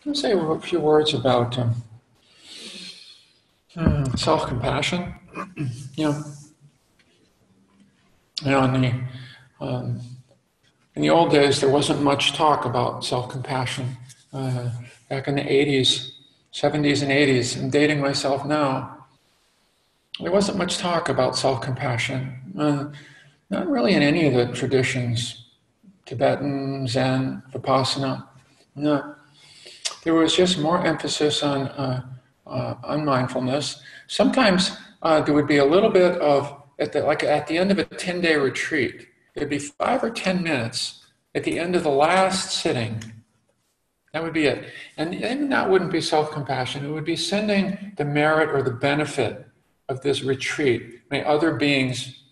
I'll say a few words about self-compassion. You know, you know, um, in the old days, there wasn't much talk about self-compassion. Back in the 80s, 70s and 80s, I'm dating myself now, there wasn't much talk about self-compassion. Not really in any of the traditions, Tibetan, Zen, Vipassana. No. There was just more emphasis on mindfulness. Sometimes there would be a little bit of, at the end of a 10-day retreat, there'd be 5 or 10 minutes at the end of the last sitting. That would be it. And even that wouldn't be self-compassion. It would be sending the merit or the benefit of this retreat. May other beings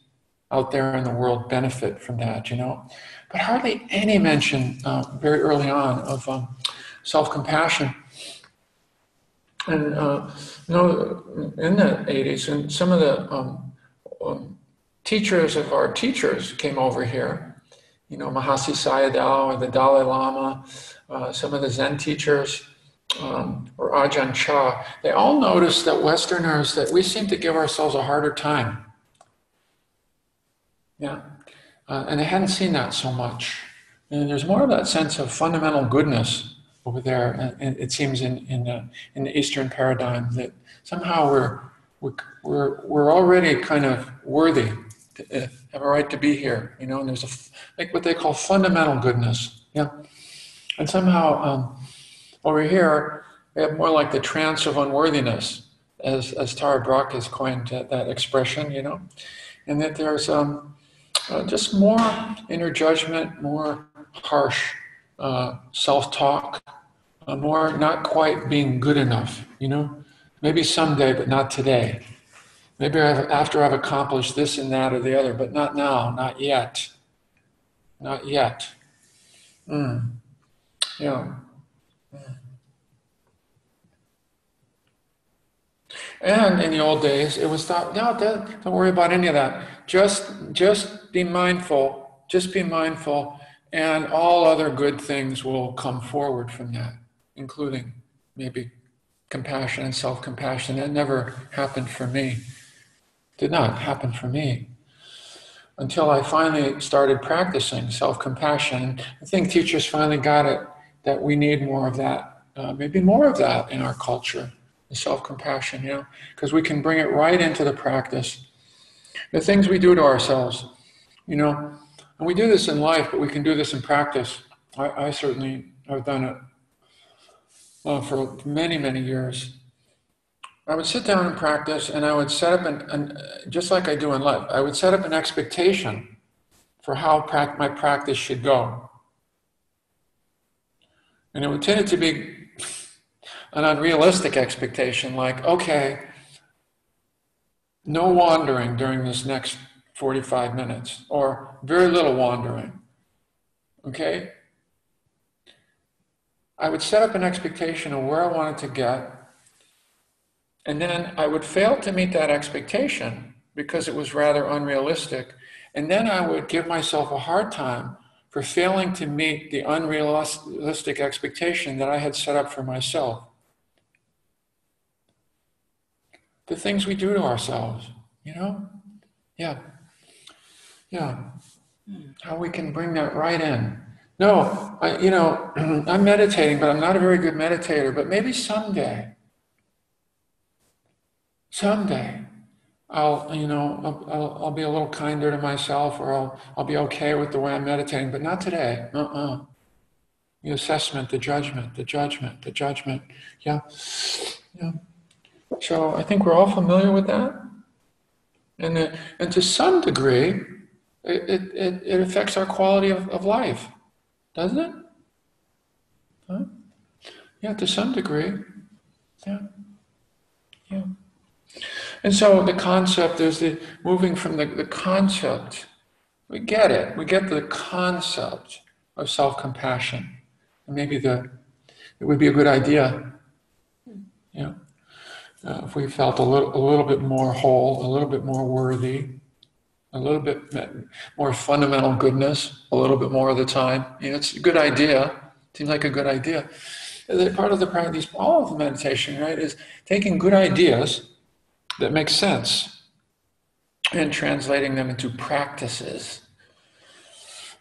out there in the world benefit from that, you know. But hardly any mention very early on of self-compassion. And, you know, in the 80s, and some of the teachers of our teachers came over here, you know, Mahasi Sayadaw or the Dalai Lama, some of the Zen teachers, or Ajahn Chah, they all noticed that Westerners, that we seem to give ourselves a harder time. Yeah. And they hadn't seen that so much. And there's more of that sense of fundamental goodness over there, and it seems in the Eastern paradigm, that somehow we're already kind of worthy to have a right to be here, you know. And there's like what they call fundamental goodness, yeah. And somehow over here we have more like the trance of unworthiness, as Tara Brach has coined that expression, you know, and that there's just more inner judgment, more harsh self-talk, more not quite being good enough, you know? Maybe someday, but not today. Maybe after I've accomplished this and that or the other, but not now, not yet. Not yet. Yeah. And in the old days, it was thought, no, don't worry about any of that. Just be mindful, and all other good things will come forward from that, including maybe compassion and self-compassion. That never happened for me. Did not happen for me until I finally started practicing self-compassion. I think teachers finally got it, that we need more of that, maybe more of that in our culture, the self-compassion, you know, because we can bring it right into the practice. The things we do to ourselves, you know, and we do this in life, but we can do this in practice. I certainly have done it for many, many years. I would sit down and practice, and I would set up just like I do in life, I would set up an expectation for how my practice should go. And it would tend to be an unrealistic expectation, like, okay, no wandering during this next 45 minutes, or very little wandering, okay? I would set up an expectation of where I wanted to get, and then I would fail to meet that expectation because it was rather unrealistic, and then I would give myself a hard time for failing to meet the unrealistic expectation that I had set up for myself. The things we do to ourselves, you know? Yeah. How we can bring that right in. No, I'm meditating, but I'm not a very good meditator, but maybe someday I'll be a little kinder to myself, or I'll be okay with the way I'm meditating, but not today. The assessment, the judgment. Yeah. So I think we're all familiar with that. And to some degree, it affects our quality of life, doesn't it? Huh? Yeah, to some degree. Yeah. And so the concept is moving from the concept. We get it. We get the concept of self-compassion. And maybe it would be a good idea, if we felt a little bit more whole, a little bit more worthy, a little bit more fundamental goodness, a little bit more of the time. It's a good idea. Seems like a good idea. Part of the practice, all of the meditation, right, is taking good ideas that make sense and translating them into practices.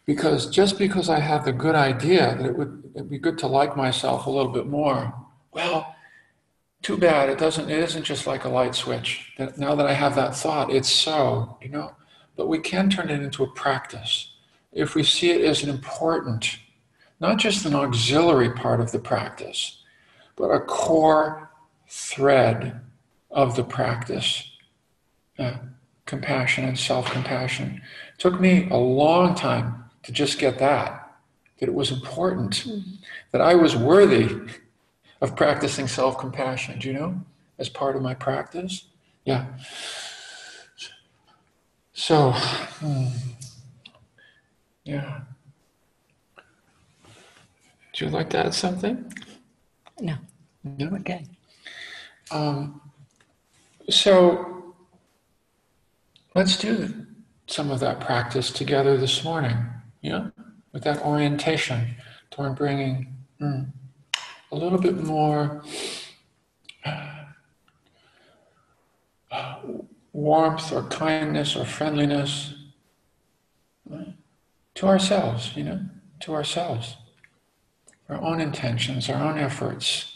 Because just because I have the good idea that it'd be good to like myself a little bit more, well, too bad. It isn't just like a light switch. That now that I have that thought, it's so, But we can turn it into a practice if we see it as an important, not just an auxiliary part of the practice, but a core thread of the practice. Compassion and self-compassion. It took me a long time to just get that it was important, that I was worthy of practicing self-compassion, as part of my practice. Yeah. So, yeah. Would you like to add something? No. No? Okay. So, let's do some of that practice together this morning, with that orientation toward bringing a little bit more warmth or kindness or friendliness to ourselves, to ourselves, our own intentions, our own efforts.